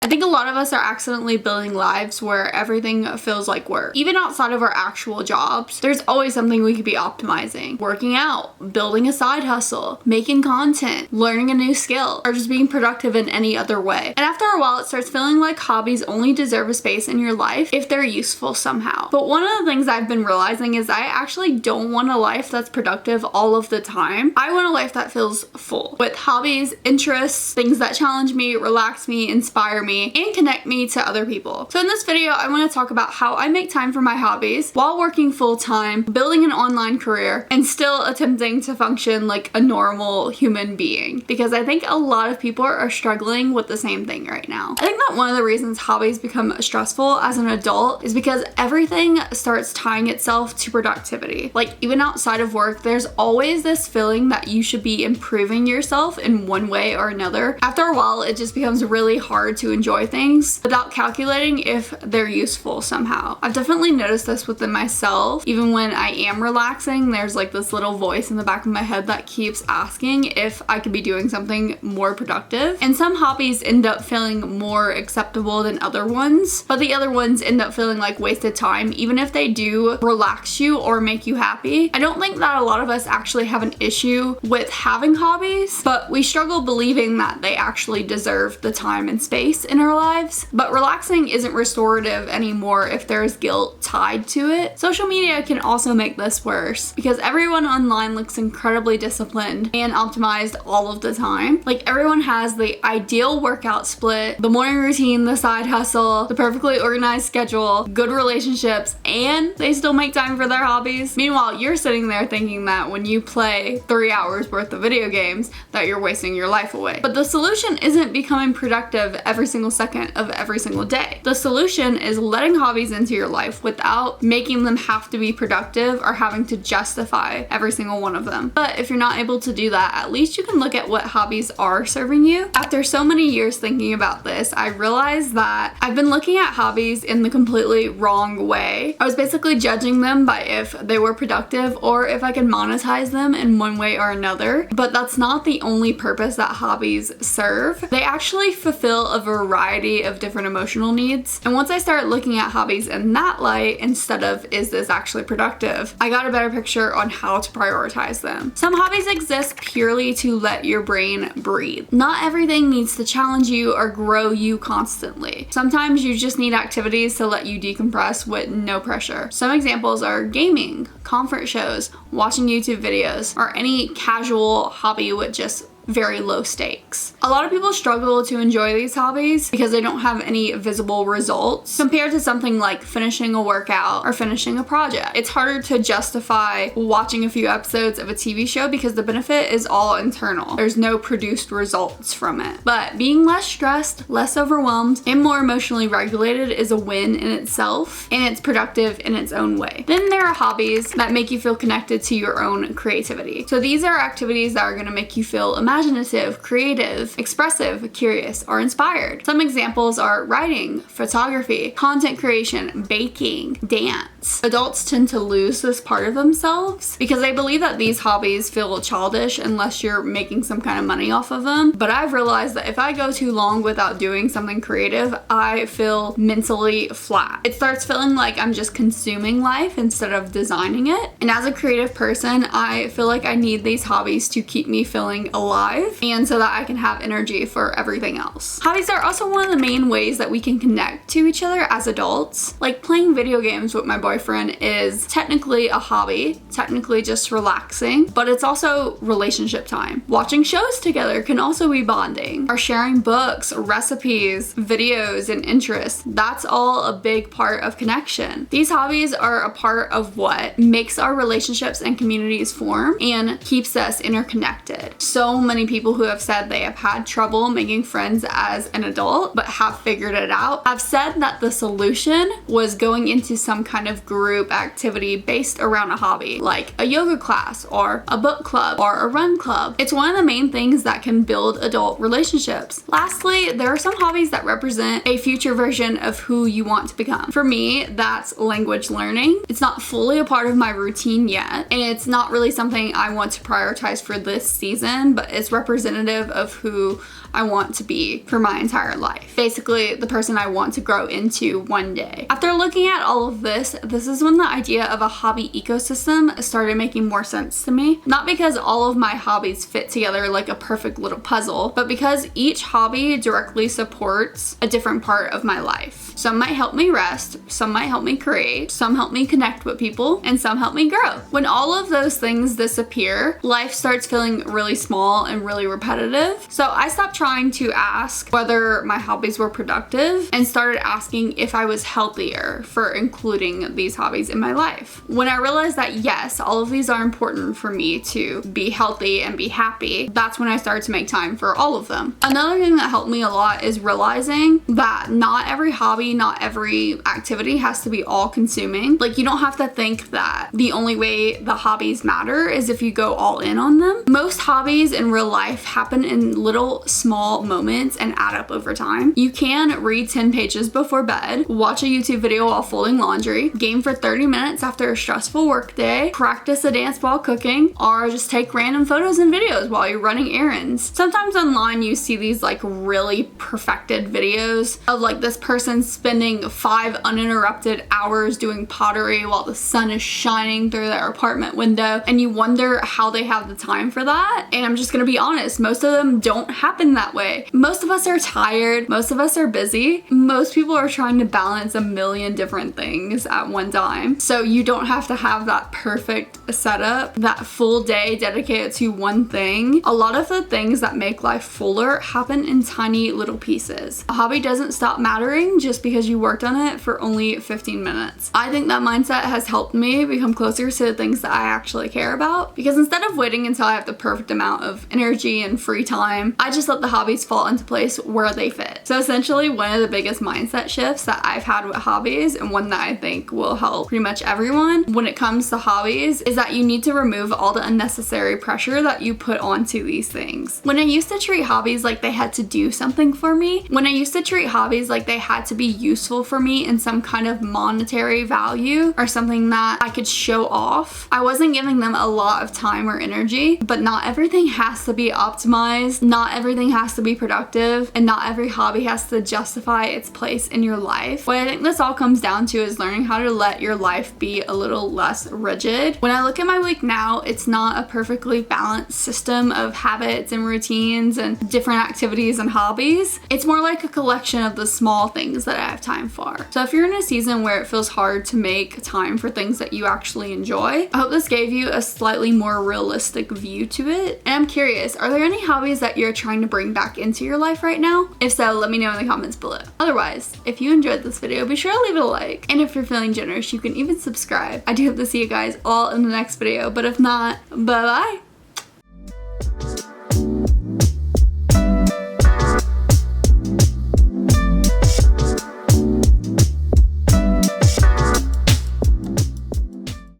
I think a lot of us are accidentally building lives where everything feels like work. Even outside of our actual jobs, there's always something we could be optimizing. Working out, building a side hustle, making content, learning a new skill, or just being productive in any other way. And after a while, it starts feeling like hobbies only deserve a space in your life if they're useful somehow. But one of the things I've been realizing is I actually don't want a life that's productive all of the time. I want a life that feels full with hobbies, interests, things that challenge me, relax me, inspire me, and connect me to other people. So in this video, I want to talk about how I make time for my hobbies while working full-time, building an online career, and still attempting to function like a normal human being. Because I think a lot of people are struggling with the same thing right now. I think that one of the reasons hobbies become stressful as an adult is because everything starts tying itself to productivity. Like even outside of work, there's always this feeling that you should be improving yourself in one way or another. After a while, it just becomes really hard to enjoy things without calculating if they're useful somehow. I've definitely noticed this within myself. Even when I am relaxing, there's like this little voice in the back of my head that keeps asking if I could be doing something more productive. And some hobbies end up feeling more acceptable than other ones, but the other ones end up feeling like wasted time, even if they do relax you or make you happy. I don't think that a lot of us actually have an issue with having hobbies, but we struggle believing that they actually deserve the time and space in our lives. But relaxing isn't restorative anymore if there's guilt tied to it. Social media can also make this worse because everyone online looks incredibly disciplined and optimized all of the time. Like everyone has the ideal workout split, the morning routine, the side hustle, the perfectly organized schedule, good relationships, and they still make time for their hobbies. Meanwhile, you're sitting there thinking that when you play 3 hours worth of video games that you're wasting your life away. But the solution isn't becoming productive every single second of every single day. The solution is letting hobbies into your life without making them have to be productive or having to justify every single one of them. But if you're not able to do that, at least you can look at what hobbies are serving you. After so many years thinking about this, I realized that I've been looking at hobbies in the completely wrong way. I was basically judging them by if they were productive or if I could monetize them in one way or another. But that's not the only purpose that hobbies serve. They actually fulfill a variety of different emotional needs. And once I started looking at hobbies in that light instead of is this actually productive, I got a better picture on how to prioritize them. Some hobbies exist purely to let your brain breathe. Not everything needs to challenge you or grow you constantly. Sometimes you just need activities to let you decompress with no pressure. Some examples are gaming, comfort shows, watching YouTube videos, or any casual hobby with just very low stakes. A lot of people struggle to enjoy these hobbies because they don't have any visible results compared to something like finishing a workout or finishing a project. It's harder to justify watching a few episodes of a TV show because the benefit is all internal. There's no produced results from it. But being less stressed, less overwhelmed, and more emotionally regulated is a win in itself, and it's productive in its own way. Then there are hobbies that make you feel connected to your own creativity. So these are activities that are going to make you feel imaginative, creative, expressive, curious, or inspired. Some examples are writing, photography, content creation, baking, dance. Adults tend to lose this part of themselves because they believe that these hobbies feel childish unless you're making some kind of money off of them. But I've realized that if I go too long without doing something creative, I feel mentally flat. It starts feeling like I'm just consuming life instead of designing it. And as a creative person, I feel like I need these hobbies to keep me feeling alive and so that I can have energy for everything else. Hobbies are also one of the main ways that we can connect to each other as adults. Like playing video games with my boyfriend is technically a hobby, technically just relaxing, but it's also relationship time. Watching shows together can also be bonding. Or sharing books, recipes, videos, and interests. That's all a big part of connection. These hobbies are a part of what makes our relationships and communities form and keeps us interconnected. So many people who have said they have had trouble making friends as an adult but have figured it out have said that the solution was going into some kind of group activity based around a hobby, like a yoga class or a book club or a run club. It's one of the main things that can build adult relationships. Lastly, there are some hobbies that represent a future version of who you want to become. For me, that's language learning. It's not fully a part of my routine yet, and it's not really something I want to prioritize for this season, but it's representative of who I want to be for my entire life. Basically, the person I want to grow into one day. After looking at all of this is when the idea of a hobby ecosystem started making more sense to me. Not because all of my hobbies fit together like a perfect little puzzle, but because each hobby directly supports a different part of my life. Some might help me rest, some might help me create, some help me connect with people, and some help me grow. When all of those things disappear, life starts feeling really small and really repetitive. So I stopped trying to ask whether my hobbies were productive and started asking if I was healthier for including these hobbies in my life. When I realized that yes, all of these are important for me to be healthy and be happy, that's when I started to make time for all of them. Another thing that helped me a lot is realizing that not every hobby, not every activity has to be all consuming. Like, you don't have to think that the only way the hobbies matter is if you go all in on them. Most hobbies in real life happen in little small moments and add up over time. You can read 10 pages before bed, watch a YouTube video while folding laundry, game for 30 minutes after a stressful work day, practice a dance while cooking, or just take random photos and videos while you're running errands. Sometimes online you see these like really perfected videos of like this person spending 5 uninterrupted hours doing pottery while the sun is shining through their apartment window, and you wonder how they have the time for that. And I'm just gonna be honest, most of them don't happen that way. Most of us are tired, most of us are busy, most people are trying to balance a million different things at one time. So you don't have to have that perfect setup, that full day dedicated to one thing. A lot of the things that make life fuller happen in tiny little pieces. A hobby doesn't stop mattering just because you worked on it for only 15 minutes. I think that mindset has helped me become closer to the things that I actually care about, because instead of waiting until I have the perfect amount of energy and free time, I just let the hobbies fall into place where they fit. So essentially, one of the biggest mindset shifts that I've had with hobbies, and one that I think will help pretty much everyone when it comes to hobbies, is that you need to remove all the unnecessary pressure that you put onto these things. When I used to treat hobbies like they had to do something for me, when I used to treat hobbies like they had to be useful for me in some kind of monetary value or something that I could show off, I wasn't giving them a lot of time or energy. But not everything has to be optimized, not everything has to be productive, and not every hobby has to justify its place in your life. What I think this all comes down to is learning how to let your life be a little less rigid. When I look at my week now, it's not a perfectly balanced system of habits and routines and different activities and hobbies. It's more like a collection of the small things that I have time for. So if you're in a season where it feels hard to make time for things that you actually enjoy, I hope this gave you a slightly more realistic view to it. And I'm curious, are there any hobbies that you're trying to bring back into your life right now? If so, let me know in the comments below. Otherwise, if you enjoyed this video, be sure to leave it a like. And if you're feeling generous, you can even subscribe. I do hope to see you guys all in the next video, but if not, bye bye.